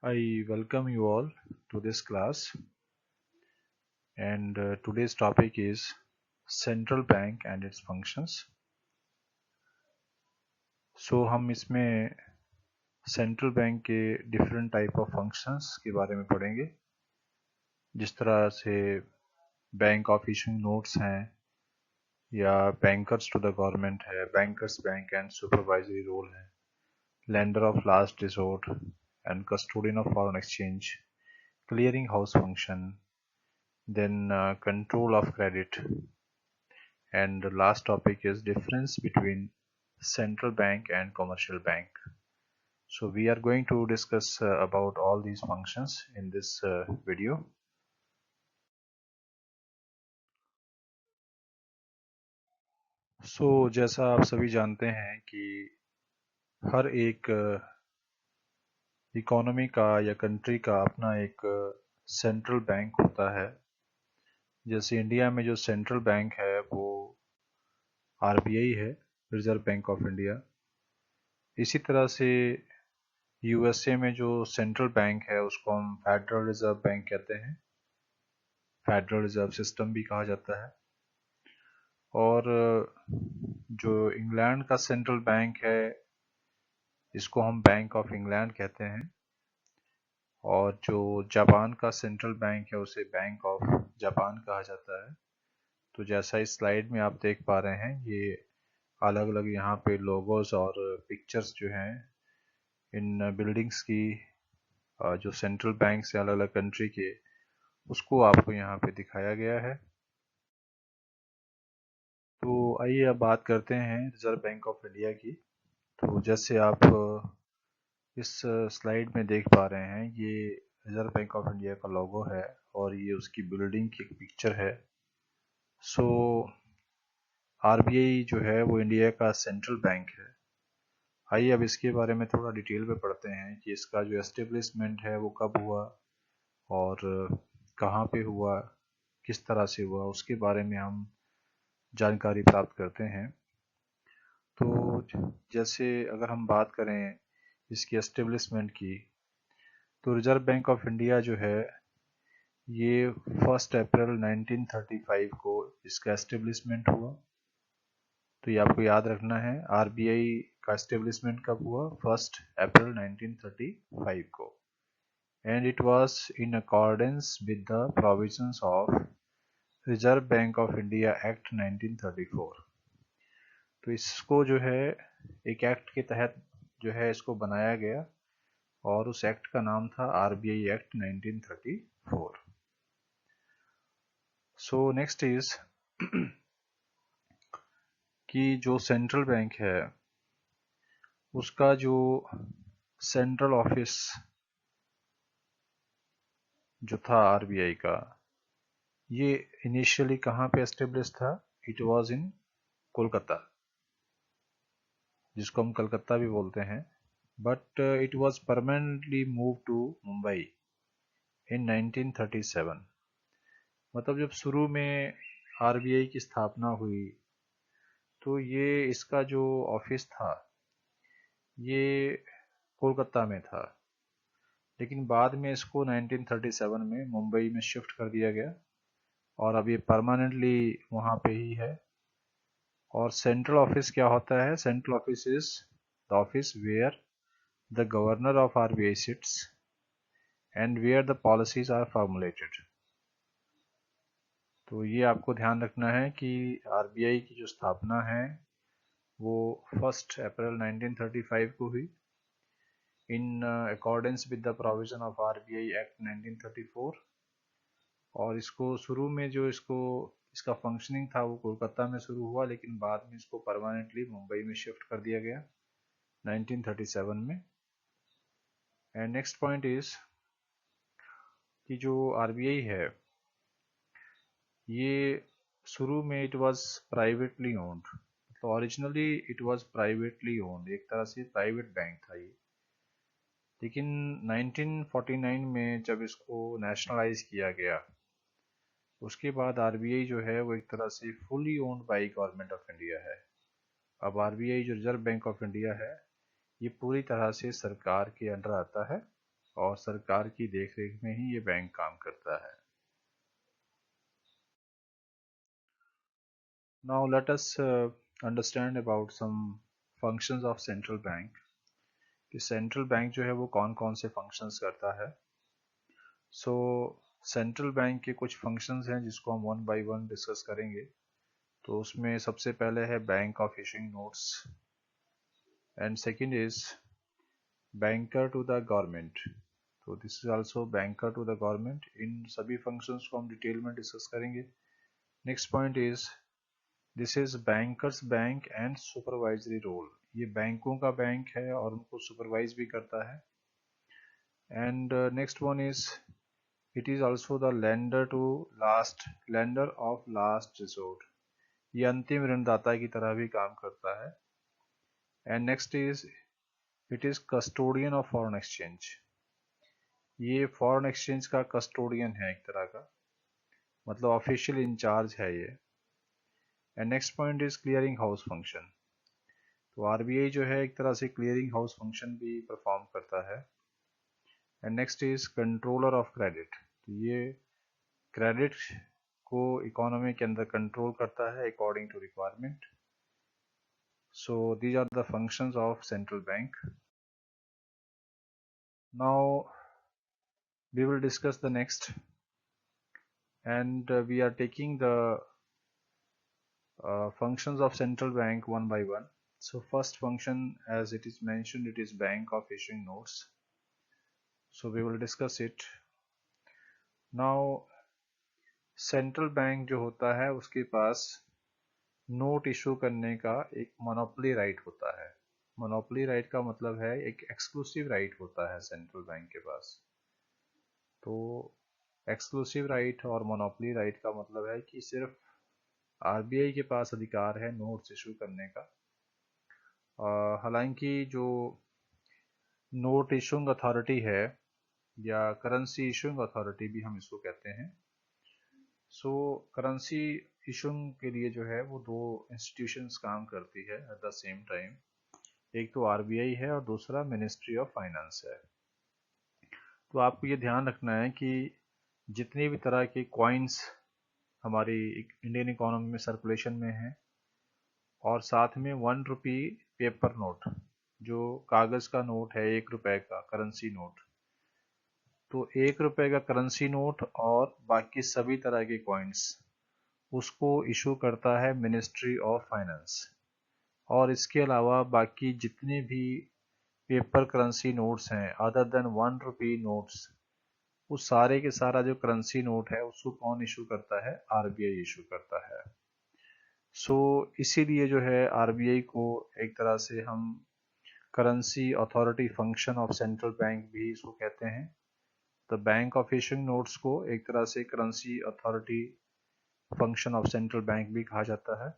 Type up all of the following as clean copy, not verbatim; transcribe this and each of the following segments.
I welcome you all to this class, and today's topic is central bank and its functions. So हम इसमें central bank के different type of functions के बारे में पढ़ेंगे, जिस तरह से बैंक ऑफ इशूइंग नोट्स हैं या बैंकर्स टू द गवर्नमेंट है, bankers bank and supervisory role है, lender of last resort and custodian of foreign exchange, clearing house function, then control of credit, and the last topic is difference between central bank and commercial bank. So we are going to discuss about all these functions in this video. So जैसा आप सभी जानते हैं कि हर एक economy का या country का अपना एक सेंट्रल बैंक होता है। जैसे इंडिया में जो सेंट्रल बैंक है वो आरबीआई है, रिजर्व बैंक ऑफ इंडिया। इसी तरह से यूएसए में जो सेंट्रल बैंक है उसको हम फेडरल रिजर्व बैंक कहते हैं, फेडरल रिजर्व सिस्टम भी कहा जाता है। और जो इंग्लैंड का सेंट्रल बैंक है इसको हम बैंक ऑफ इंग्लैंड कहते हैं, और जो जापान का सेंट्रल बैंक है उसे बैंक ऑफ जापान कहा जाता है। तो जैसा इस स्लाइड में आप देख पा रहे हैं, ये अलग अलग यहाँ पे लोगोस और पिक्चर्स जो हैं इन बिल्डिंग्स की, जो सेंट्रल बैंक से अलग अलग कंट्री के, उसको आपको यहाँ पे दिखाया गया है। तो आइए अब बात करते हैं रिजर्व बैंक ऑफ इंडिया की। तो जैसे आप इस स्लाइड में देख पा रहे हैं, ये रिजर्व बैंक ऑफ इंडिया का लोगो है और ये उसकी बिल्डिंग की एक पिक्चर है। सो आरबीआई जो है वो इंडिया का सेंट्रल बैंक है। आइए अब इसके बारे में थोड़ा डिटेल में पढ़ते हैं कि इसका जो एस्टेब्लिशमेंट है वो कब हुआ और कहाँ पे हुआ, किस तरह से हुआ, उसके बारे में हम जानकारी प्राप्त करते हैं। तो जैसे अगर हम बात करें इसकी एस्टेब्लिशमेंट की, तो रिजर्व बैंक ऑफ इंडिया जो है ये 1 अप्रैल 1935 को इसका एस्टेब्लिशमेंट हुआ। तो ये आपको याद रखना है, आरबीआई का एस्टेब्लिशमेंट कब हुआ? 1 अप्रैल 1935 को, and it was in accordance with the provisions of reserve bank of India act 1934। तो इसको जो है एक एक्ट के तहत जो है इसको बनाया गया, और उस एक्ट का नाम था RBI act 1934। So next is कि जो सेंट्रल बैंक है उसका जो सेंट्रल ऑफिस जो था आरबीआई का, ये इनिशियली कहाँ पे एस्टेब्लिश था? इट वाज इन कोलकाता, जिसको हम कलकत्ता भी बोलते हैं, but it was permanently move to Mumbai in 1937। मतलब जब शुरू में आरबीआई की स्थापना हुई तो ये इसका जो ऑफिस था ये कोलकाता में था, लेकिन बाद में इसको 1937 में मुंबई में शिफ्ट कर दिया गया और अब ये परमानेंटली वहाँ पे ही है। और सेंट्रल ऑफिस क्या होता है? Central office is the office where the governor of RBI sits and where the policies are formulated. तो ये आपको ध्यान रखना है कि आरबीआई की जो स्थापना है वो 1 अप्रैल 1935 को हुई, in accordance with the provision of RBI act 1934। और इसको शुरू में जो इसका फंक्शनिंग था वो कोलकाता में शुरू हुआ, लेकिन बाद में इसको परमानेंटली मुंबई में शिफ्ट कर दिया गया 1937 में। एंड नेक्स्ट पॉइंट इज कि जो आरबीआई है ये शुरू में इट वाज प्राइवेटली ओन्ड, तो originally it was privately owned, एक तरह से प्राइवेट बैंक था ये। लेकिन 1949 में जब इसको नेशनलाइज किया गया उसके बाद आरबीआई जो है वो एक तरह से fully owned by government of India है। अब आरबीआई जो रिजर्व बैंक ऑफ इंडिया है ये पूरी तरह से सरकार के अंडर आता है, और सरकार की देखरेख में ही ये बैंक काम करता है। Now let us understand about some functions of central bank कि सेंट्रल बैंक जो है वो कौन कौन से फंक्शंस करता है। सेंट्रल बैंक के कुछ फंक्शंस हैं जिसको हम वन बाय वन डिस्कस करेंगे। तो उसमें सबसे पहले है bank of issuing notes and second is banker to the government. तो this is also banker to the government. इन सभी फंक्शंस को हम डिटेल में डिस्कस करेंगे। Next point is this is bankers bank and supervisory role. ये बैंकों का बैंक है और उनको सुपरवाइज भी करता है। And next one is it is also the lender of last resort. ये अंतिम ऋणदाता की तरह भी काम करता है। And next is it is custodian of foreign exchange. ये फॉरेन एक्सचेंज का कस्टोडियन है एक तरह का, मतलब ऑफिशियल इंचार्ज है ये। And next point is clearing house function. तो आरबीआई जो है एक तरह से क्लियरिंग हाउस फंक्शन भी परफॉर्म करता है। And next is controller of credit. तो ये क्रेडिट को इकोनॉमी के अंदर कंट्रोल करता है according to requirement. So these are the functions of central bank. Now we will discuss the next, and we are taking the functions of central bank one by one. So first function, as it is mentioned, it is bank of issuing notes. So we will discuss it now. Central bank जो होता है उसके पास note issue करने का एक monopoly right होता है। Monopoly right का मतलब है एक एक्सक्लूसिव राइट होता है सेंट्रल बैंक के पास। तो एक्सक्लूसिव राइट और मोनोपोली राइट का मतलब है कि सिर्फ आरबीआई के पास अधिकार है नोट्स इशू करने का। हालांकि जो नोट इशूइंग अथॉरिटी है या करेंसी इशूइंग अथॉरिटी भी हम इसको कहते हैं। करेंसी इशूइंग के लिए जो है वो दो इंस्टीट्यूशंस काम करती है एट द सेम टाइम। एक तो आरबीआई है और दूसरा मिनिस्ट्री ऑफ फाइनेंस है। तो आपको ये ध्यान रखना है कि जितनी भी तरह के कॉइन्स हमारी इंडियन इकोनॉमी में सर्कुलेशन में है और साथ में 1 रुपी पेपर नोट, जो कागज का नोट है 1 रुपए का करेंसी नोट, तो 1 रुपए का करेंसी नोट और बाकी सभी तरह के कॉइन्स उसको इशू करता है मिनिस्ट्री ऑफ फाइनेंस। और इसके अलावा बाकी जितने भी पेपर करेंसी नोट्स हैं अदर देन 1 रुपी नोट्स, उस सारे के सारा जो करेंसी नोट है उसको कौन इशू करता है? आरबीआई इशू करता है। इसीलिए जो है आरबीआई को एक तरह से हम currency authority function of central bank भी इसको कहते हैं। तो बैंक ऑफ इशूइंग नोट्स को एक तरह से currency authority function of central bank भी कहा जाता है।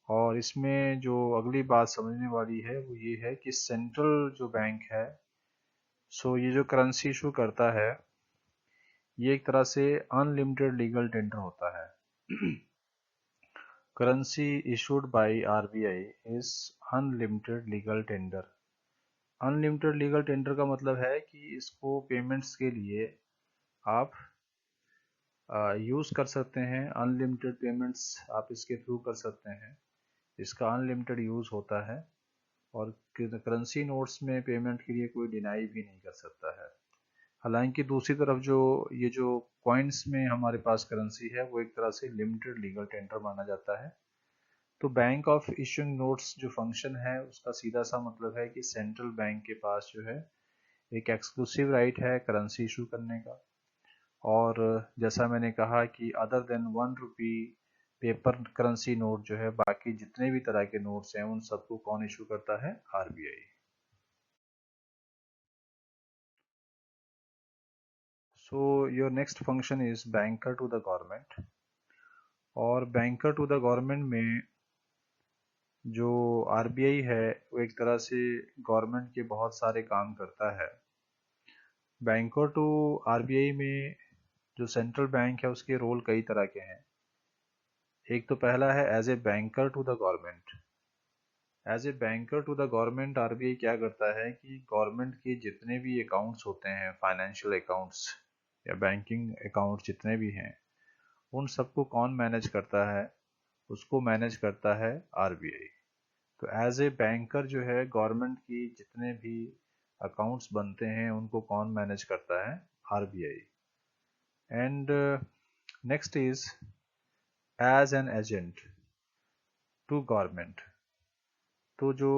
और इसमें जो अगली बात समझने वाली है वो ये है कि सेंट्रल जो बैंक है, ये जो करेंसी इशू करता है ये एक तरह से अनलिमिटेड लीगल टेंडर होता है। Currency issued by RBI is unlimited legal tender. Unlimited legal tender का मतलब है कि इसको पेमेंट्स के लिए आप यूज़ कर सकते हैं। अनलिमिटेड पेमेंट्स आप इसके थ्रू कर सकते हैं। इसका अनलिमिटेड यूज़ होता है और करेंसी नोट्स में पेमेंट के लिए कोई डिनाई भी नहीं कर सकता है। हालांकि दूसरी तरफ ये जो कॉइन्स में हमारे पास करेंसी है वो एक तरह से लिमिटेड लीगल टेंडर माना जाता है। तो बैंक ऑफ इशूइंग नोट्स जो फंक्शन है उसका सीधा सा मतलब है कि सेंट्रल बैंक के पास जो है एक एक्सक्लूसिव राइट है करेंसी इशू करने का। और जैसा मैंने कहा कि अदर देन 1 रुपी पेपर करेंसी नोट जो है, बाकी जितने भी तरह के नोट्स हैं उन सबको कौन इशू करता है? RBI. Your next function is banker to the government. और बैंकर टू द गवर्नमेंट में जो आरबीआई है वो एक तरह से गवर्नमेंट के बहुत सारे काम करता है। बैंकर टू आरबीआई में जो सेंट्रल बैंक है उसके रोल कई तरह के हैं। एक तो पहला है as a banker to the government. As a banker to the government RBI क्या करता है कि गवर्नमेंट के जितने भी अकाउंट्स होते हैं, फाइनेंशियल अकाउंट्स या बैंकिंग अकाउंट जितने भी हैं, उन सबको कौन मैनेज करता है? उसको मैनेज करता है आरबीआई। तो एज ए बैंकर जो है, गवर्नमेंट की जितने भी अकाउंट्स बनते हैं उनको कौन मैनेज करता है? RBI. And next is as an agent to government. तो जो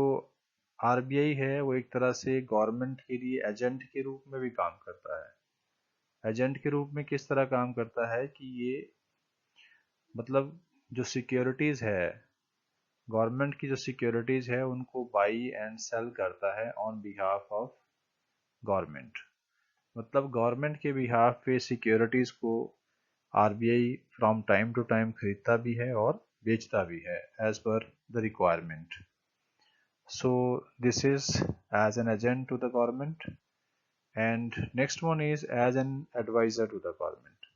आरबीआई है वो एक तरह से गवर्नमेंट के लिए एजेंट के रूप में भी काम करता है। एजेंट के रूप में किस तरह काम करता है कि ये मतलब जो सिक्योरिटीज़ है, गवर्नमेंट की जो सिक्योरिटीज़ है उनको बाई एंड सेल करता है ऑन बिहाफ ऑफ गवर्नमेंट। मतलब गवर्नमेंट के बिहाफ पे सिक्योरिटीज़ को RBI from time to time खरीदता भी है और बेचता भी है as per the requirement. So this is as an agent to the government, and next one is as an advisor to the government.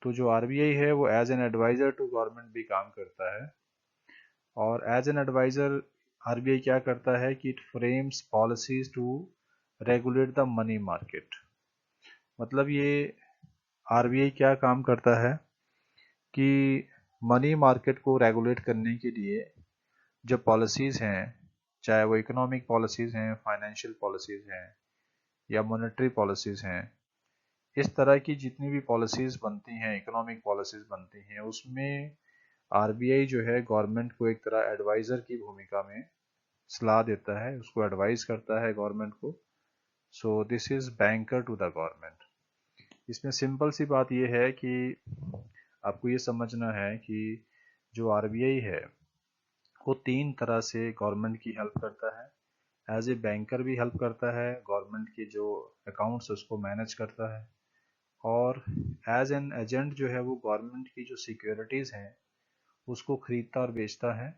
तो जो आरबीआई है वो as an adviser to government भी काम करता है। और एज एन एडवाइजर आरबीआई क्या करता है कि it frames policies to regulate the money market. मतलब ये आरबीआई क्या काम करता है कि मनी मार्केट को रेगुलेट करने के लिए जो पॉलिसीज़ हैं, चाहे वो इकोनॉमिक पॉलिसीज़ हैं, फाइनेंशियल पॉलिसीज़ हैं या मॉनेटरी पॉलिसीज़ हैं, इस तरह की जितनी भी पॉलिसीज़ बनती हैं, इकोनॉमिक पॉलिसीज़ बनती हैं, उसमें आरबीआई जो है गवर्नमेंट को एक तरह एडवाइज़र की भूमिका में सलाह देता है, उसको एडवाइस करता है गवर्नमेंट को। So this is banker to the government. इसमें सिंपल सी बात यह है कि आपको ये समझना है कि जो आरबीआई है वो तीन तरह से गवर्नमेंट की हेल्प करता है। एज ए बैंकर भी हेल्प करता है, गवर्नमेंट के जो अकाउंट्स उसको मैनेज करता है, और एज एन एजेंट जो है वो गवर्नमेंट की जो सिक्योरिटीज़ हैं उसको खरीदता और बेचता है।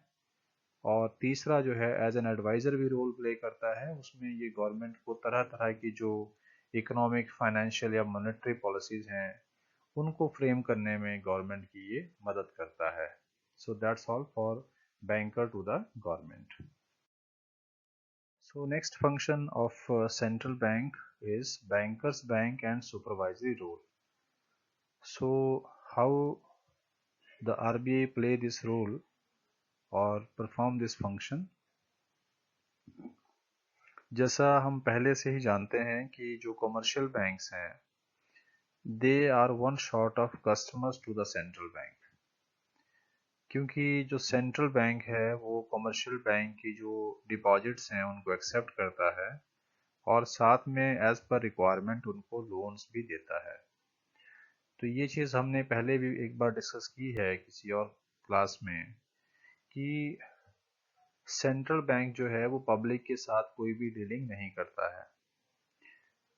और तीसरा जो है एज एन एडवाइज़र भी रोल प्ले करता है, उसमें ये गवर्नमेंट को तरह तरह की जो इकोनॉमिक, फाइनेंशियल या मॉनेटरी पॉलिसीज़ हैं उनको फ्रेम करने में गवर्नमेंट की ये मदद करता है। So that's all for banker to the government. So next function of central bank is bankers bank and supervisory role. So how the RBI play this role or perform this function? जैसा हम पहले से ही जानते हैं कि जो commercial banks हैं, they are one sort of customers to the central bank. क्योंकि जो सेंट्रल बैंक है वो कमर्शियल बैंक की जो डिपॉजिट्स हैं उनको एक्सेप्ट करता है और साथ में एज पर रिक्वायरमेंट उनको लोन्स भी देता है। तो ये चीज़ हमने पहले भी एक बार डिस्कस की है किसी और क्लास में कि सेंट्रल बैंक जो है वो पब्लिक के साथ कोई भी डीलिंग नहीं करता है।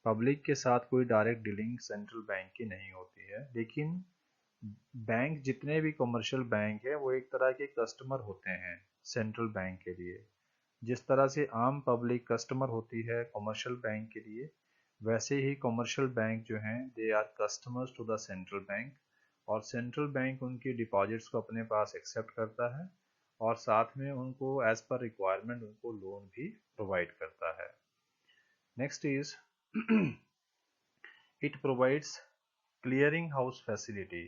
पब्लिक के साथ कोई डायरेक्ट डीलिंग सेंट्रल बैंक की नहीं होती है, लेकिन बैंक जितने भी कमर्शियल बैंक है वो एक तरह के कस्टमर होते हैं सेंट्रल बैंक के लिए। जिस तरह से आम पब्लिक कस्टमर होती है कमर्शियल बैंक के लिए, वैसे ही कमर्शियल बैंक जो हैं they are customers to the central bank, और सेंट्रल बैंक उनकी डिपॉजिट्स को अपने पास एक्सेप्ट करता है और साथ में उनको एज पर रिक्वायरमेंट उनको लोन भी प्रोवाइड करता है। Next is it provides clearing house facility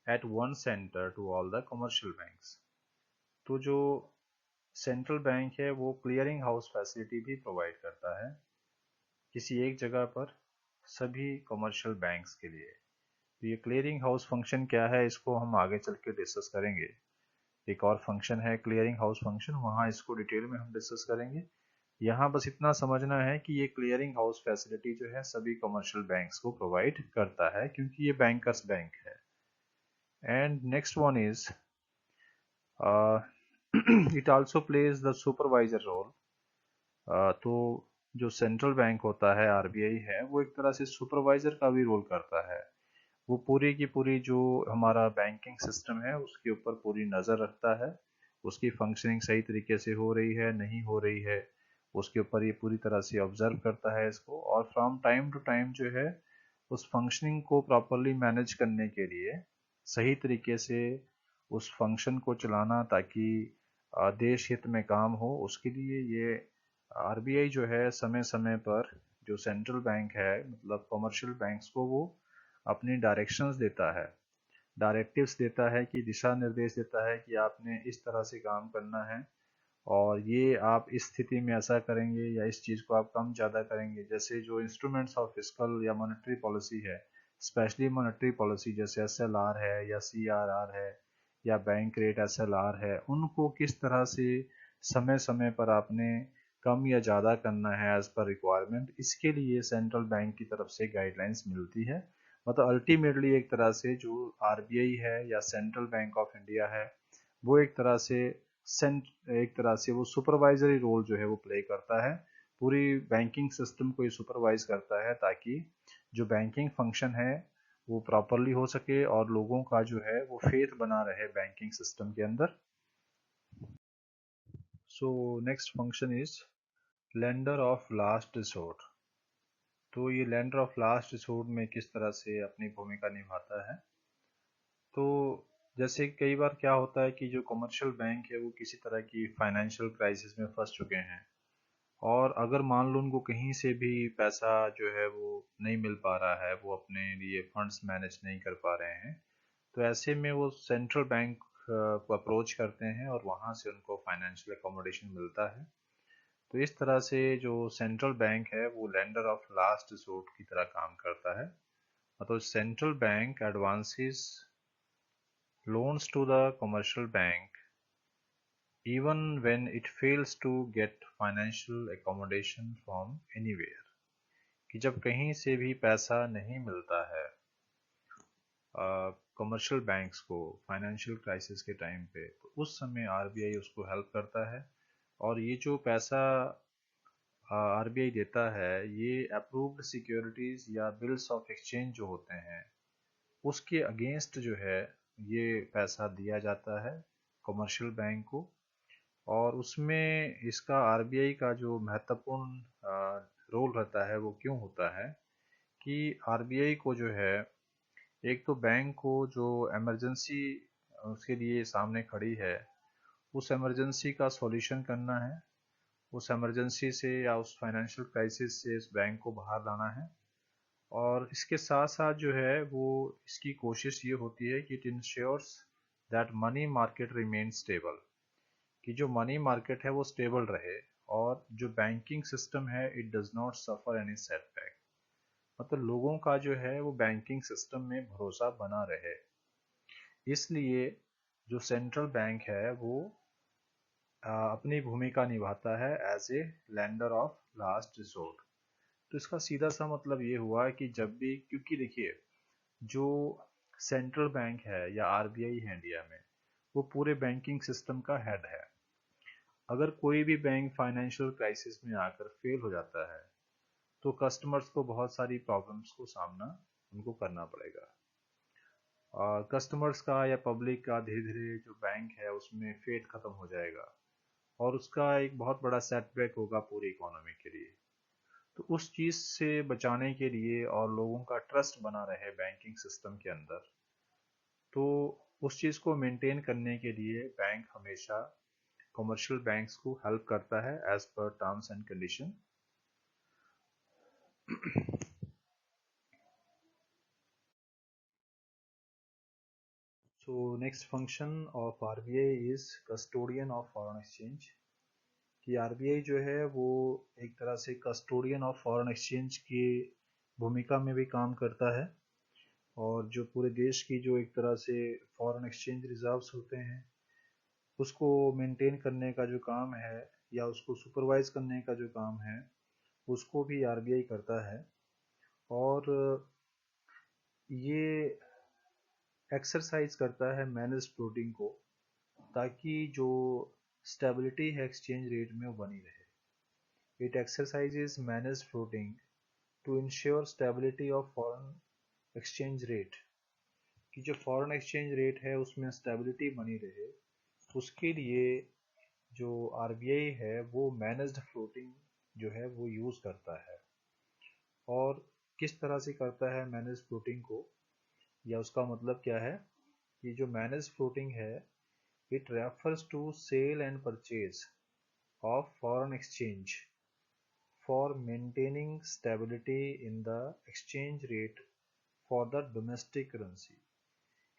at one centre to all the commercial banks. तो जो सेंट्रल बैंक है वो क्लियरिंग हाउस फैसिलिटी भी प्रोवाइड करता है किसी एक जगह पर सभी कमर्शियल बैंक्स के लिए। तो ये क्लियरिंग हाउस फंक्शन क्या है इसको हम आगे चल के डिस्कस करेंगे। एक और फंक्शन है क्लियरिंग हाउस फंक्शन, वहाँ इसको डिटेल में हम डिस्कस करेंगे। यहाँ बस इतना समझना है कि ये क्लियरिंग हाउस फैसिलिटी जो है सभी कमर्शियल बैंक्स को प्रोवाइड करता है क्योंकि ये बैंकर्स बैंक है। And next one is it also plays the supervisor role. तो जो सेंट्रल बैंक होता है आरबीआई है वो एक तरह से सुपरवाइजर का भी रोल करता है। वो पूरी की पूरी जो हमारा बैंकिंग सिस्टम है उसके ऊपर पूरी नज़र रखता है, उसकी फंक्शनिंग सही तरीके से हो रही है नहीं हो रही है उसके ऊपर ये पूरी तरह से ऑब्जर्व करता है इसको, और फ्रॉम टाइम टू टाइम जो है उस फंक्शनिंग को प्रॉपरली मैनेज करने के लिए सही तरीके से उस फंक्शन को चलाना ताकि देश हित में काम हो, उसके लिए ये आरबीआई जो है समय समय पर जो सेंट्रल बैंक है मतलब कमर्शियल बैंक्स को वो अपनी डायरेक्शंस देता है, डायरेक्टिव्स देता है कि दिशा निर्देश देता है कि आपने इस तरह से काम करना है और ये आप इस स्थिति में ऐसा करेंगे या इस चीज़ को आप कम ज़्यादा करेंगे। जैसे जो इंस्ट्रूमेंट्स ऑफ फिस्कल या मॉनेटरी पॉलिसी है, स्पेशली मॉनेटरी पॉलिसी जैसे एसएलआर है या सीआरआर है या बैंक रेट एसएलआर है, उनको किस तरह से समय समय पर आपने कम या ज़्यादा करना है एज पर रिक्वायरमेंट, इसके लिए सेंट्रल बैंक की तरफ से गाइडलाइंस मिलती है। मतलब अल्टीमेटली एक तरह से जो आरबीआई है या सेंट्रल बैंक ऑफ इंडिया है वो एक तरह से वो सुपरवाइजरी रोल जो है वो प्ले करता है, पूरी बैंकिंग सिस्टम को ये सुपरवाइज करता है ताकि जो बैंकिंग फंक्शन है वो प्रॉपरली हो सके और लोगों का जो है वो फेथ बना रहे बैंकिंग सिस्टम के अंदर। सो next function is lender of last resort. तो ये लेंडर ऑफ लास्ट रिसोर्ट में किस तरह से अपनी भूमिका निभाता है, तो जैसे कई बार क्या होता है कि जो कमर्शियल बैंक है वो किसी तरह की फाइनेंशियल क्राइसिस में फंस चुके हैं और अगर मान लो उनको कहीं से भी पैसा जो है वो नहीं मिल पा रहा है, वो अपने लिए फंड्स मैनेज नहीं कर पा रहे हैं, तो ऐसे में वो सेंट्रल बैंक को अप्रोच करते हैं और वहाँ से उनको फाइनेंशियल अकोमोडेशन मिलता है। तो इस तरह से जो सेंट्रल बैंक है वो लेंडर ऑफ लास्ट रिसोर्ट की तरह काम करता है। मतलब central bank advances loans to the commercial bank even when it fails to get financial accommodation from anywhere। कि जब कहीं से भी पैसा नहीं मिलता है कमर्शियल बैंक्स को फाइनेंशियल क्राइसिस के टाइम पे, तो उस समय आरबीआई उसको हेल्प करता है और ये जो पैसा आरबीआई देता है ये अप्रूव्ड सिक्योरिटीज या बिल्स ऑफ एक्सचेंज जो होते हैं उसके अगेंस्ट जो है ये पैसा दिया जाता है कमर्शियल बैंक को। और उसमें इसका आरबीआई का जो महत्वपूर्ण रोल रहता है वो क्यों होता है कि आरबीआई को जो है एक तो बैंक को जो इमरजेंसी उसके लिए सामने खड़ी है उस इमरजेंसी का सॉल्यूशन करना है, उस इमरजेंसी से या उस फाइनेंशियल क्राइसिस से इस बैंक को बाहर लाना है। और इसके साथ साथ जो है वो इसकी कोशिश ये होती है कि it ensures that money market remain stable, कि जो मनी मार्केट है वो स्टेबल रहे और जो बैंकिंग सिस्टम है it does not suffer any setback. मतलब लोगों का जो है वो बैंकिंग सिस्टम में भरोसा बना रहे, इसलिए जो सेंट्रल बैंक है वो अपनी भूमिका निभाता है as a lender of last resort. तो इसका सीधा सा मतलब ये हुआ कि जब भी, क्योंकि देखिए जो सेंट्रल बैंक है या आरबीआई है इंडिया में वो पूरे बैंकिंग सिस्टम का हेड है। अगर कोई भी बैंक फाइनेंशियल क्राइसिस में आकर फेल हो जाता है तो कस्टमर्स को बहुत सारी प्रॉब्लम्स को सामना उनको करना पड़ेगा। कस्टमर्स का या पब्लिक का धीरे धीरे जो बैंक है उसमें फेथ खत्म हो जाएगा और उसका एक बहुत बड़ा सेटबैक होगा पूरी इकोनॉमी के लिए। तो उस चीज़ से बचाने के लिए और लोगों का ट्रस्ट बना रहे बैंकिंग सिस्टम के अंदर, तो उस चीज़ को मेंटेन करने के लिए बैंक हमेशा कमर्शियल बैंक्स को हेल्प करता है as per terms and condition. So next function of RBI is custodian of foreign exchange. कि आरबीआई जो है वो एक तरह से कस्टोडियन ऑफ फॉरेन एक्सचेंज की भूमिका में भी काम करता है और जो पूरे देश की जो एक तरह से फॉरेन एक्सचेंज रिजर्व्स होते हैं उसको मेंटेन करने का जो काम है या उसको सुपरवाइज करने का जो काम है उसको भी आरबीआई करता है। और ये एक्सरसाइज करता है मैनेज फ्लोटिंग को ताकि जो स्टेबिलिटी है एक्सचेंज रेट में वो बनी रहे। It exercises manage floating to ensure stability of foreign exchange rate, कि जो फॉरेन एक्सचेंज रेट है उसमें स्टेबिलिटी बनी रहे, उसके लिए जो आरबीआई है वो मैनेज्ड फ्लोटिंग जो है वो यूज़ करता है। और किस तरह से करता है मैनेज फ्लोटिंग को या उसका मतलब क्या है कि जो मैनेज फ्लोटिंग है It refers to sale and purchase of foreign exchange for maintaining stability in the exchange rate for the domestic currency,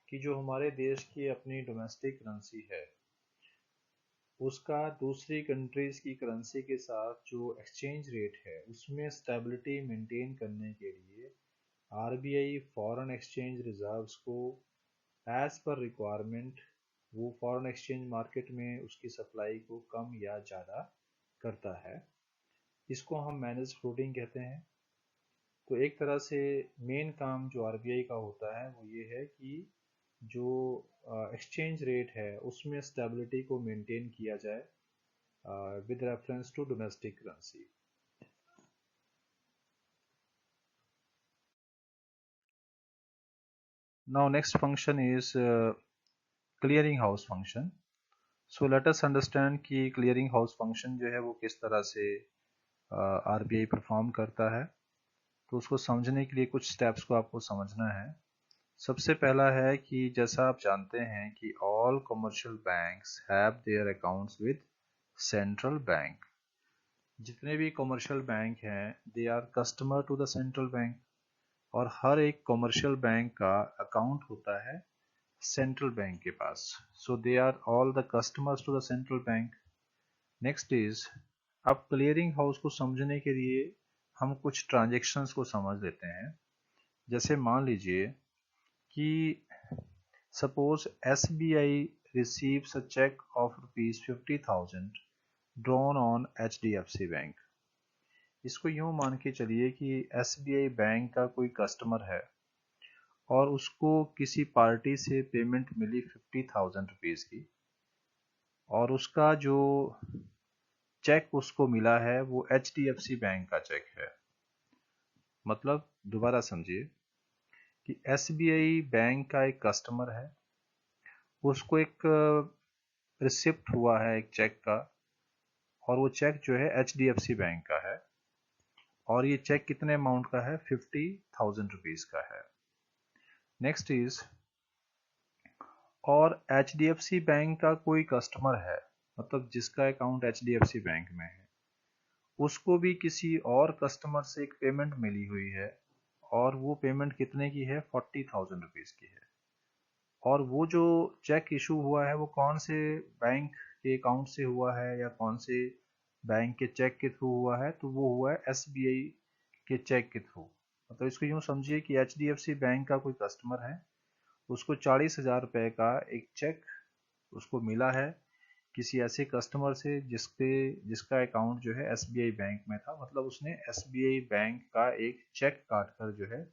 कि जो हमारे देश की अपनी डोमेस्टिक करेंसी है उसका दूसरी कंट्रीज की करेंसी के साथ जो एक्सचेंज रेट है उसमें स्टेबिलिटी मेंटेन करने के लिए आरबीआई फॉरेन एक्सचेंज रिजर्व्स को एज पर रिक्वायरमेंट वो फॉरेन एक्सचेंज मार्केट में उसकी सप्लाई को कम या ज़्यादा करता है। इसको हम मैनेज फ्लोटिंग कहते हैं। तो एक तरह से मेन काम जो आरबीआई का होता है वो ये है कि जो एक्सचेंज रेट है उसमें स्टेबिलिटी को मेंटेन किया जाए with reference to domestic currency. Now next function is clearing house function. So let us understand कि clearing house function जो है वो किस तरह से आरबीआई परफॉर्म करता है। तो उसको समझने के लिए कुछ स्टेप्स को आपको समझना है। सबसे पहला है कि जैसा आप जानते हैं कि all commercial banks have their accounts with central bank. जितने भी कमर्शियल बैंक हैं they are customer to the central bank और हर एक कमर्शियल बैंक का अकाउंट होता है सेंट्रल बैंक के पास। So they are all the customers to the central bank. Next is, अब क्लियरिंग हाउस को समझने के लिए हम कुछ ट्रांजेक्शन्स को समझ लेते हैं। जैसे मान लीजिए कि suppose SBI receives a check of ₹50,000 drawn on HDFC bank. इसको यूं मान के चलिए कि SBI बैंक का कोई कस्टमर है और उसको किसी पार्टी से पेमेंट मिली ₹50,000 की और उसका जो चेक उसको मिला है वो HDFC बैंक का चेक है। मतलब दोबारा समझिए कि SBI बैंक का एक कस्टमर है, उसको एक रिसिप्ट हुआ है एक चेक का और वो चेक जो है HDFC बैंक का है और ये चेक कितने अमाउंट का है? ₹50,000 का है। नेक्स्ट इज, और HDFC बैंक का कोई कस्टमर है, मतलब जिसका अकाउंट HDFC बैंक में है, उसको भी किसी और कस्टमर से एक पेमेंट मिली हुई है और वो पेमेंट कितने की है? ₹40,000 की है। और वो जो चेक इशू हुआ है वो कौन से बैंक के अकाउंट से हुआ है या कौन से बैंक के चेक के थ्रू हुआ है? तो वो हुआ है SBI के चेक के थ्रू। मतलब इसको यूँ समझिए कि HDFC बैंक का कोई कस्टमर है, उसको 40,000 रुपये का एक चेक उसको मिला है किसी ऐसे कस्टमर से जिसका अकाउंट जो है SBI बैंक में था। मतलब उसने SBI बैंक का एक चेक काट कर जो है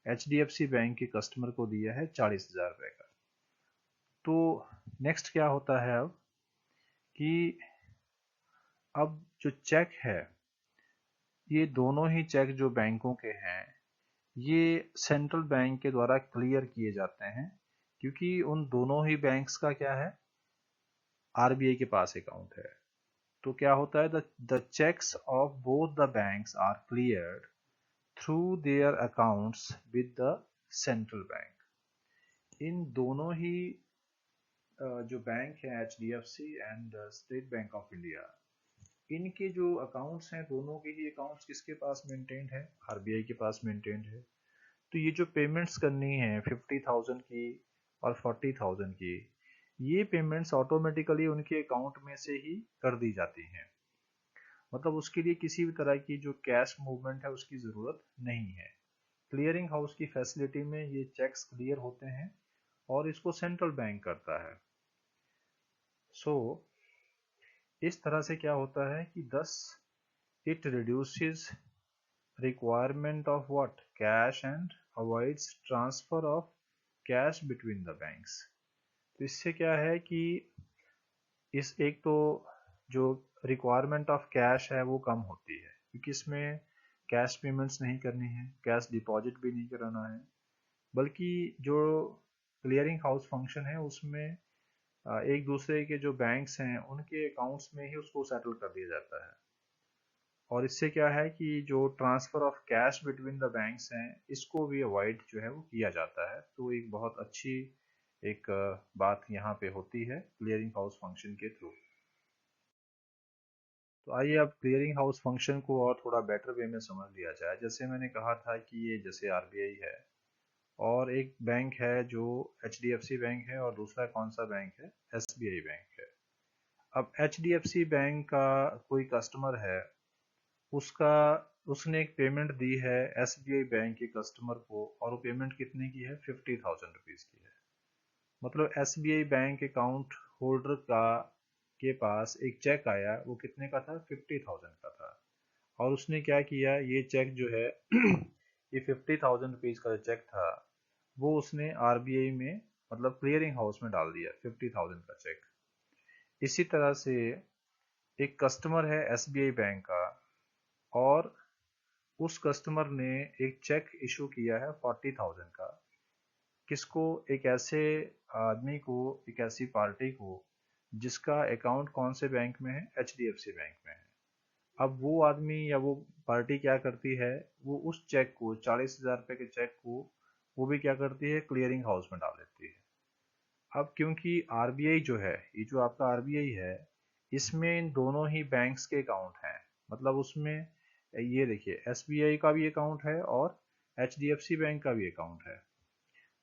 HDFC बैंक के कस्टमर को दिया है 40,000 रुपये का। तो नेक्स्ट क्या होता है अब कि अब जो चेक है ये दोनों ही चेक जो बैंकों के हैं ये सेंट्रल बैंक के द्वारा क्लियर किए जाते हैं क्योंकि उन दोनों ही बैंक्स का क्या है? आरबीआई के पास अकाउंट है। तो क्या होता है? The cheques of both the banks are cleared through their accounts with the central bank. इन दोनों ही जो बैंक है HDFC and State Bank of India, इनके जो अकाउंट्स हैं दोनों के ही अकाउंट्स किसके पास मेंटेन्ड है? आरबीआई के पास मेंटेन्ड है। तो ये जो पेमेंट्स करनी है 50,000 की और 40,000 की, ये पेमेंट्स ऑटोमेटिकली उनके अकाउंट में से ही कर दी जाती हैं। मतलब उसके लिए किसी भी तरह की जो कैश मूवमेंट है उसकी ज़रूरत नहीं है। क्लियरिंग हाउस की फैसिलिटी में ये चेक्स क्लियर होते हैं और इसको सेंट्रल बैंक करता है। सो इस तरह से क्या होता है कि thus it reduces requirement of what? Cash and avoids transfer of cash between the banks। तो इससे क्या है कि इस एक तो जो रिक्वायरमेंट ऑफ कैश है वो कम होती है क्योंकि इसमें कैश पेमेंट्स नहीं करनी है, कैश डिपॉजिट भी नहीं कराना है, बल्कि जो क्लियरिंग हाउस फंक्शन है उसमें एक दूसरे के जो बैंक्स हैं उनके अकाउंट्स में ही उसको सेटल कर दिया जाता है। और इससे क्या है कि जो transfer of cash between the banks हैं इसको भी अवॉइड जो है वो किया जाता है। तो एक बहुत अच्छी एक बात यहाँ पे होती है क्लियरिंग हाउस फंक्शन के थ्रू। तो आइए अब क्लियरिंग हाउस फंक्शन को और थोड़ा बेटर वे में समझ लिया जाए। जैसे मैंने कहा था कि ये जैसे आरबीआई है और एक बैंक है जो एचडीएफसी बैंक है और दूसरा कौन सा बैंक है, एसबीआई बैंक है। अब एचडीएफसी बैंक का कोई कस्टमर है, उसका उसने एक पेमेंट दी है एसबीआई बैंक के कस्टमर को और वो पेमेंट कितने की है, 50,000 रुपीज़ की है। मतलब एसबीआई बैंक अकाउंट होल्डर का के पास एक चेक आया, वो कितने का था, 50,000 का था। और उसने क्या किया, ये चेक जो है ये 50,000 रुपीज़ का जो चेक था वो उसने आरबीआई में मतलब क्लियरिंग हाउस में डाल दिया, 50,000 का चेक। इसी तरह से एक कस्टमर है एसबीआई बैंक का और उस कस्टमर ने एक चेक इशू किया है 40,000 का, किसको, एक ऐसे आदमी को, एक ऐसी पार्टी को जिसका अकाउंट कौन से बैंक में है, एचडीएफसी बैंक में है। अब वो आदमी या वो पार्टी क्या करती है, वो उस चेक को 40,000 रुपये के चेक को वो भी क्या करती है, क्लियरिंग हाउस में डाल देती है। अब क्योंकि आरबीआई जो है, ये जो आपका आरबीआई है, इसमें इन दोनों ही बैंक्स के अकाउंट हैं। मतलब उसमें ये देखिए एसबीआई का भी अकाउंट है और एचडीएफसी बैंक का भी अकाउंट है।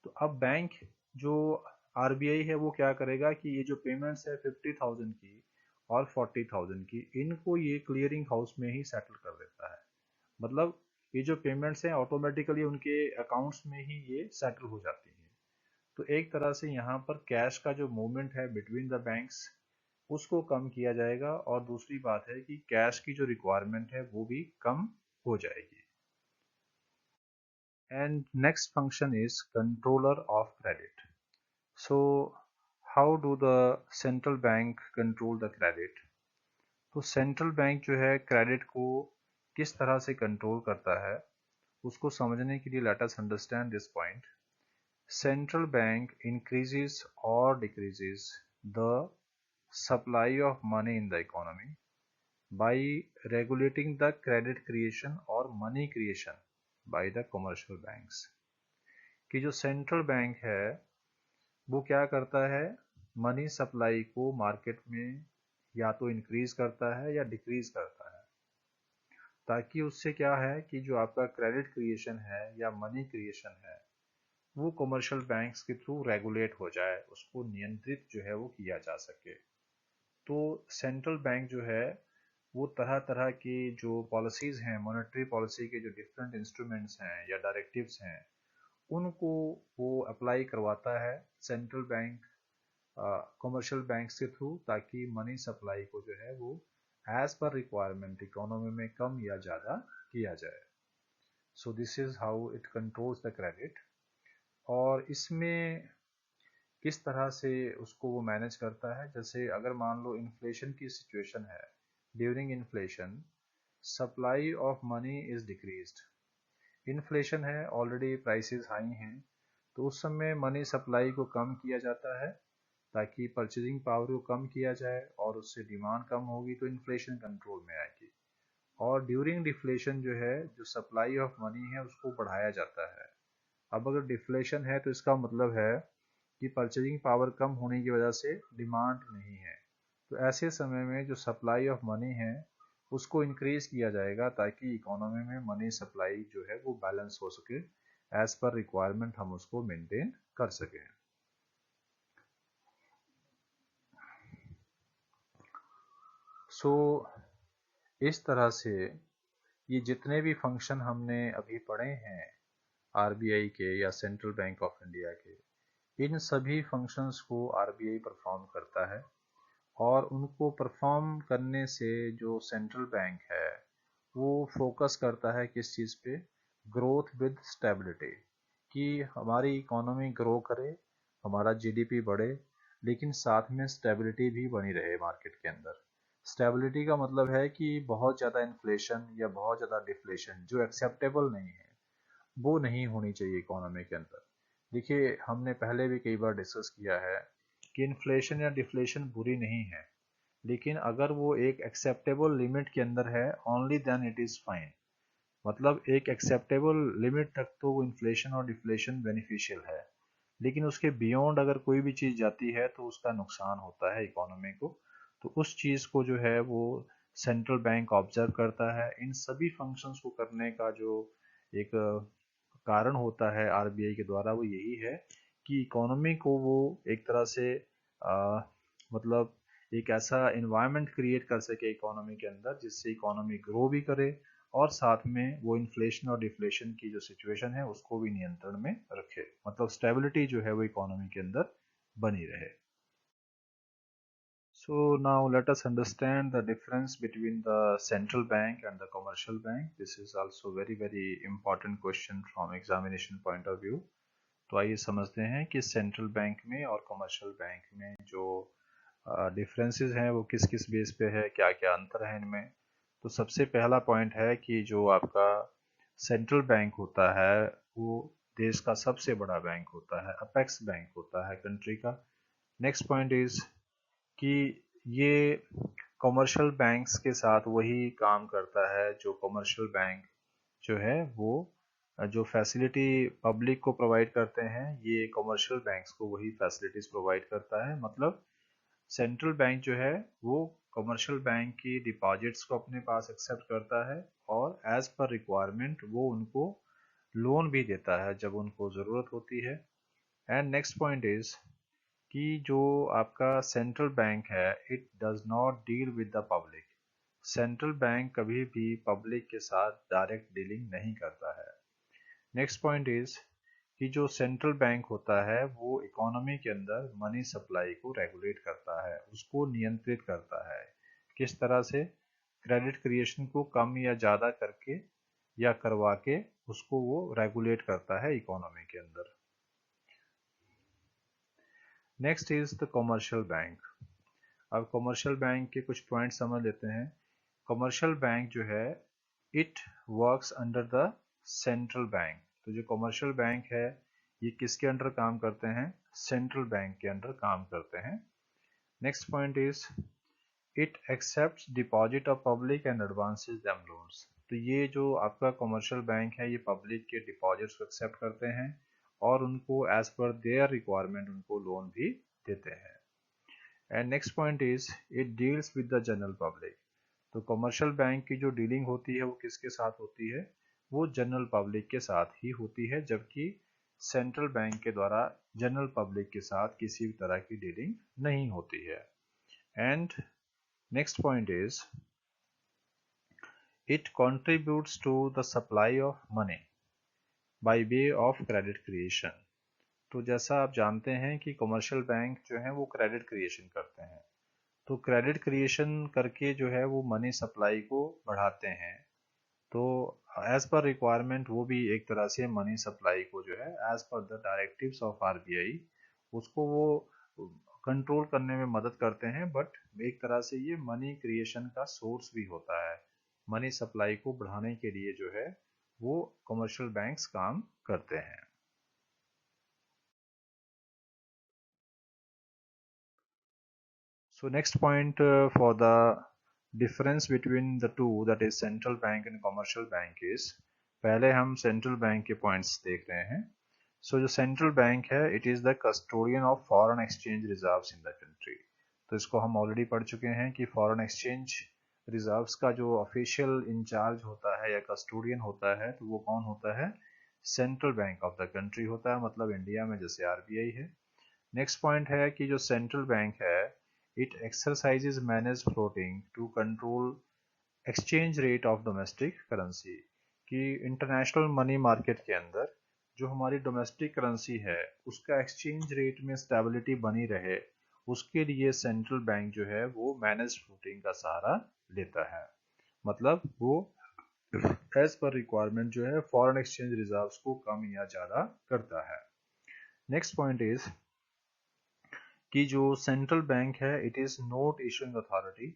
तो अब बैंक जो आरबीआई है वो क्या करेगा कि ये जो पेमेंट्स है 50,000 की और 40,000 की, इनको ये क्लियरिंग हाउस में ही सेटल कर देता है। मतलब ये जो पेमेंट्स हैं ऑटोमेटिकली उनके अकाउंट्स में ही ये सेटल हो जाती हैं। तो एक तरह से यहाँ पर कैश का जो मूवमेंट है बिटवीन द बैंक्स उसको कम किया जाएगा और दूसरी बात है कि कैश की जो रिक्वायरमेंट है वो भी कम हो जाएगी। And next function is controller of credit. So how do the central bank control the credit? तो सेंट्रल बैंक जो है क्रेडिट को किस तरह से कंट्रोल करता है, उसको समझने के लिए let us understand this point. Central bank increases or decreases the supply of money in the economy by regulating the credit creation or money creation by the commercial banks। कि जो सेंट्रल बैंक है वो क्या करता है, money supply को market में या तो इंक्रीज करता है या डिक्रीज करता है, ताकि उससे क्या है कि जो आपका क्रेडिट क्रिएशन है या मनी क्रिएशन है वो कमर्शियल बैंक्स के थ्रू रेगुलेट हो जाए, उसको नियंत्रित जो है वो किया जा सके। तो सेंट्रल बैंक जो है वो तरह तरह की जो पॉलिसीज हैं, मॉनेटरी पॉलिसी के जो डिफरेंट इंस्ट्रूमेंट्स हैं या डायरेक्टिव्स हैं, उनको वो अप्लाई करवाता है सेंट्रल बैंक कमर्शियल बैंक्स के थ्रू, ताकि मनी सप्लाई को जो है वो एज पर रिक्वायरमेंट इकोनॉमी में कम या ज़्यादा किया जाए। So this is how it controls the credit. और इसमें किस तरह से उसको वो मैनेज करता है, जैसे अगर मान लो इन्फ्लेशन की सिचुएशन है, during inflation supply of money is decreased. Inflation है, ऑलरेडी प्राइसेस हाई हैं, तो उस समय मनी सप्लाई को कम किया जाता है ताकि परचेजिंग पावर को कम किया जाए और उससे डिमांड कम होगी तो इन्फ्लेशन कंट्रोल में आएगी। और ड्यूरिंग डिफ्लेशन जो है, जो सप्लाई ऑफ मनी है उसको बढ़ाया जाता है। अब अगर डिफ्लेशन है तो इसका मतलब है कि परचेजिंग पावर कम होने की वजह से डिमांड नहीं है, तो ऐसे समय में जो सप्लाई ऑफ मनी है उसको इंक्रीज किया जाएगा ताकि इकोनॉमी में मनी सप्लाई जो है वो बैलेंस हो सके, एज पर रिक्वायरमेंट हम उसको मेंटेन कर सकें। सो इस तरह से ये जितने भी फंक्शन हमने अभी पढ़े हैं आरबीआई के या सेंट्रल बैंक ऑफ इंडिया के, इन सभी फंक्शंस को आरबीआई परफॉर्म करता है। और उनको परफॉर्म करने से जो सेंट्रल बैंक है वो फोकस करता है किस चीज़ पे, ग्रोथ विद स्टेबिलिटी, कि हमारी इकोनॉमी ग्रो करे, हमारा जीडीपी बढ़े, लेकिन साथ में स्टेबिलिटी भी बनी रहे मार्केट के अंदर। स्टेबिलिटी का मतलब है कि बहुत ज़्यादा इन्फ्लेशन या बहुत ज़्यादा डिफ्लेशन जो एक्सेप्टेबल नहीं है वो नहीं होनी चाहिए इकोनॉमी के अंदर। देखिए हमने पहले भी कई बार डिस्कस किया है कि इन्फ्लेशन या डिफ्लेशन बुरी नहीं है, लेकिन अगर वो एक एक्सेप्टेबल लिमिट के अंदर है only then it is fine. मतलब एक एक्सेप्टेबल लिमिट तक तो वो इन्फ्लेशन और डिफ्लेशन बेनिफिशियल है, लेकिन उसके बियॉन्ड अगर कोई भी चीज़ जाती है तो उसका नुकसान होता है इकोनॉमी को। तो उस चीज़ को जो है वो सेंट्रल बैंक ऑब्जर्व करता है। इन सभी फंक्शंस को करने का जो एक कारण होता है आरबीआई के द्वारा वो यही है कि इकोनॉमी को वो एक तरह से मतलब एक ऐसा इन्वायरमेंट क्रिएट कर सके इकोनॉमी के अंदर जिससे इकोनॉमी ग्रो भी करे और साथ में वो इन्फ्लेशन और डिफ्लेशन की जो सिचुएशन है उसको भी नियंत्रण में रखे, मतलब स्टेबिलिटी जो है वो इकोनॉमी के अंदर बनी रहे। So now let us understand the difference between the central bank and the commercial bank. This is also very important question from examination point of view. तो आइए समझते हैं कि सेंट्रल बैंक में और कमर्शियल बैंक में जो डिफरेंसेस हैं वो किस किस बेस पे है, क्या क्या अंतर है इनमें। तो सबसे पहला पॉइंट है कि जो आपका सेंट्रल बैंक होता है वो देश का सबसे बड़ा बैंक होता है, अपेक्स बैंक होता है कंट्री का। नेक्स्ट पॉइंट इज कि ये कमर्शियल बैंक्स के साथ वही काम करता है जो कमर्शियल बैंक जो है वो जो फैसिलिटी पब्लिक को प्रोवाइड करते हैं ये कमर्शियल बैंक्स को वही फैसिलिटीज प्रोवाइड करता है। मतलब सेंट्रल बैंक जो है वो कमर्शियल बैंक की डिपॉजिट्स को अपने पास एक्सेप्ट करता है और एज पर रिक्वायरमेंट वो उनको लोन भी देता है जब उनको ज़रूरत होती है। एंड नेक्स्ट पॉइंट इज कि जो आपका सेंट्रल बैंक है it does not deal with the public. Central bank कभी भी पब्लिक के साथ डायरेक्ट डीलिंग नहीं करता है। नेक्स्ट पॉइंट इज कि जो सेंट्रल बैंक होता है वो इकोनॉमी के अंदर मनी सप्लाई को रेगुलेट करता है, उसको नियंत्रित करता है। किस तरह से? क्रेडिट क्रिएशन को कम या ज़्यादा करके या करवा के उसको वो रेगुलेट करता है इकोनॉमी के अंदर। Next is the commercial bank. अब कमर्शियल बैंक के कुछ पॉइंट समझ लेते हैं। कमर्शियल बैंक जो है it works under the central bank. तो जो कमर्शियल बैंक है ये किसके अंडर काम करते हैं? सेंट्रल बैंक के अंडर काम करते हैं। Next point is it accepts deposit of public and advances them loans. तो ये जो आपका कमर्शियल बैंक है ये पब्लिक के डिपॉजिट्स को एक्सेप्ट करते हैं और उनको एज पर देयर रिक्वायरमेंट उनको लोन भी देते हैं। And next point is it deals with the general public. तो कमर्शियल बैंक की जो डीलिंग होती है वो किसके साथ होती है? वो जनरल पब्लिक के साथ ही होती है, जबकि सेंट्रल बैंक के द्वारा जनरल पब्लिक के साथ किसी भी तरह की डीलिंग नहीं होती है। And next point is it contributes to the supply of money by way of credit creation. तो जैसा आप जानते हैं कि कमर्शियल बैंक जो है वो क्रेडिट क्रिएशन करते हैं, तो क्रेडिट क्रिएशन करके जो है वो मनी सप्लाई को बढ़ाते हैं। तो एज पर रिक्वायरमेंट वो भी एक तरह से मनी सप्लाई को जो है as per the directives of RBI उसको वो कंट्रोल करने में मदद करते हैं। बट एक तरह से ये मनी क्रिएशन का सोर्स भी होता है। मनी सप्लाई को बढ़ाने के लिए जो है वो कमर्शियल बैंक्स काम करते हैं। So next point for the difference between the two, that is central bank and commercial bank is, पहले हम central bank के points देख रहे हैं। So जो central bank है it is the custodian of foreign exchange reserves in the country। तो इसको हम already पढ़ चुके हैं कि foreign exchange reserves का जो official इंचार्ज होता है या custodian होता है तो वो कौन होता है? Central bank of the country होता है, मतलब इंडिया में जैसे आरबीआई है। नेक्स्ट पॉइंट है कि जो सेंट्रल बैंक है it exercises manage floating to control exchange rate of domestic currency. कि इंटरनेशनल मनी मार्केट के अंदर जो हमारी डोमेस्टिक करेंसी है उसका एक्सचेंज रेट में स्टेबिलिटी बनी रहे उसके लिए सेंट्रल बैंक जो है वो मैनेज फ्लोटिंग का सहारा लेता है। मतलब वो एज पर रिक्वायरमेंट जो है फॉरेन एक्सचेंज रिजर्व्स को कम या ज़्यादा करता है। नेक्स्ट पॉइंट इज कि जो सेंट्रल बैंक है it is note issuing authority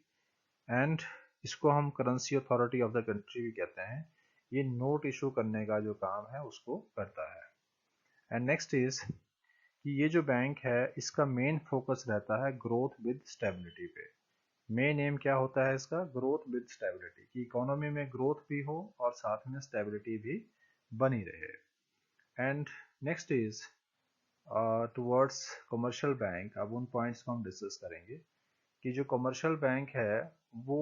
and इसको हम currency authority of the country भी कहते हैं। ये नोट इशू करने का जो काम है उसको करता है। एंड नेक्स्ट इज कि ये जो बैंक है इसका मेन फोकस रहता है ग्रोथ विद स्टेबिलिटी पे। मेन एम क्या होता है इसका? ग्रोथ विद स्टेबिलिटी, कि इकोनॉमी में ग्रोथ भी हो और साथ में स्टेबिलिटी भी बनी रहे। And next is towards commercial bank, अब उन पॉइंट्स को हम डिस्कस करेंगे कि जो कमर्शियल बैंक है वो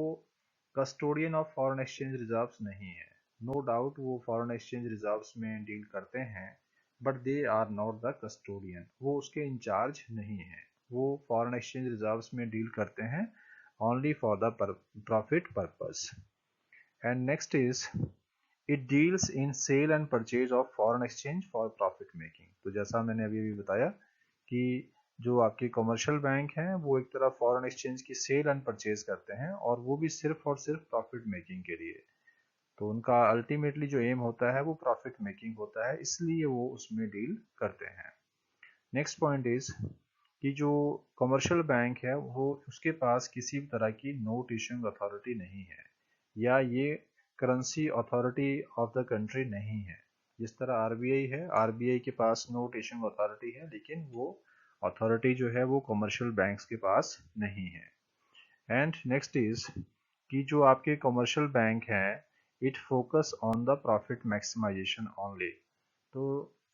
custodian of foreign exchange reserves नहीं है। नो डाउट वो फॉरेन एक्सचेंज रिजर्व्स में डील करते हैं, but they are not the custodian, वो उसके इंचार्ज नहीं है। वो फॉरेन एक्सचेंज रिजर्व्स में डील करते हैं only for the profit purpose. And next is it deals in sale and purchase of foreign exchange for profit making. तो जैसा मैंने अभी बताया कि जो आपके कमर्शियल बैंक हैं वो एक तरह फॉरेन एक्सचेंज की सेल एंड परचेज करते हैं, और वो भी सिर्फ और सिर्फ प्रॉफिट मेकिंग के लिए। तो उनका अल्टीमेटली जो एम होता है वो प्रॉफिट मेकिंग होता है, इसलिए वो उसमें डील करते हैं। नेक्स्ट पॉइंट इज कि जो कमर्शियल बैंक है वो उसके पास किसी भी तरह की नोट इशूइंग अथॉरिटी नहीं है, या ये currency authority of the country नहीं है। जिस तरह आरबीआई है, आरबीआई के पास नोट इशूइंग अथॉरिटी है, लेकिन वो अथॉरिटी जो है वो कमर्शियल बैंक्स के पास नहीं है। एंड नेक्स्ट इज कि जो आपके कमर्शियल बैंक हैं it focus on the profit maximization only. तो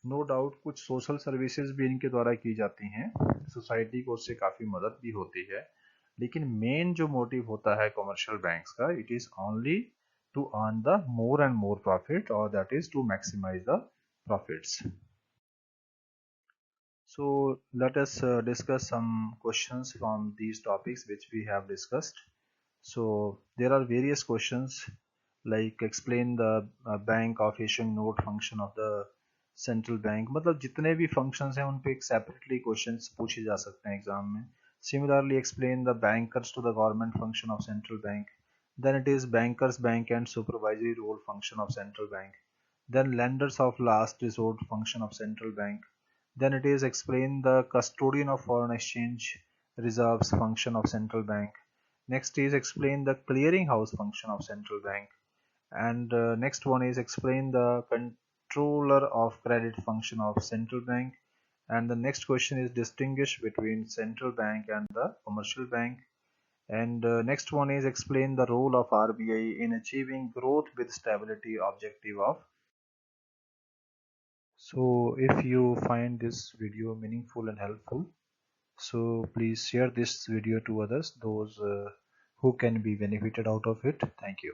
नो डाउट कुछ सोशल सर्विसेज भी इनके द्वारा की जाती हैं, सोसाइटी को उससे काफ़ी मदद भी होती है, लेकिन मेन जो मोटिव होता है कमर्शियल बैंक्स का it is only to earn the more and more profit, और that is to maximise the profits. So let us discuss some questions from these topics which we have discussed. So there are various questions like explain the bank of issuing note function of the central bank. मतलब जितने भी functions हैं उन पे एक separately questions पूछे जा सकते हैं एग्जाम में. Similarly explain the bankers to the government function of central bank. Then it is bankers bank and supervisory role function of central bank. Then lenders of last resort function of central bank. Then it is explain the custodian of foreign exchange reserves function of central bank. Next is explain the clearing house function of central bank. And next one is explain the controller of credit function of central bank. And the next question is distinguish between central bank and the commercial bank. And next one is explain the role of RBI in achieving growth with stability objective of. So if you find this video meaningful and helpful, so please share this video to others, those who can be benefited out of it. Thank you.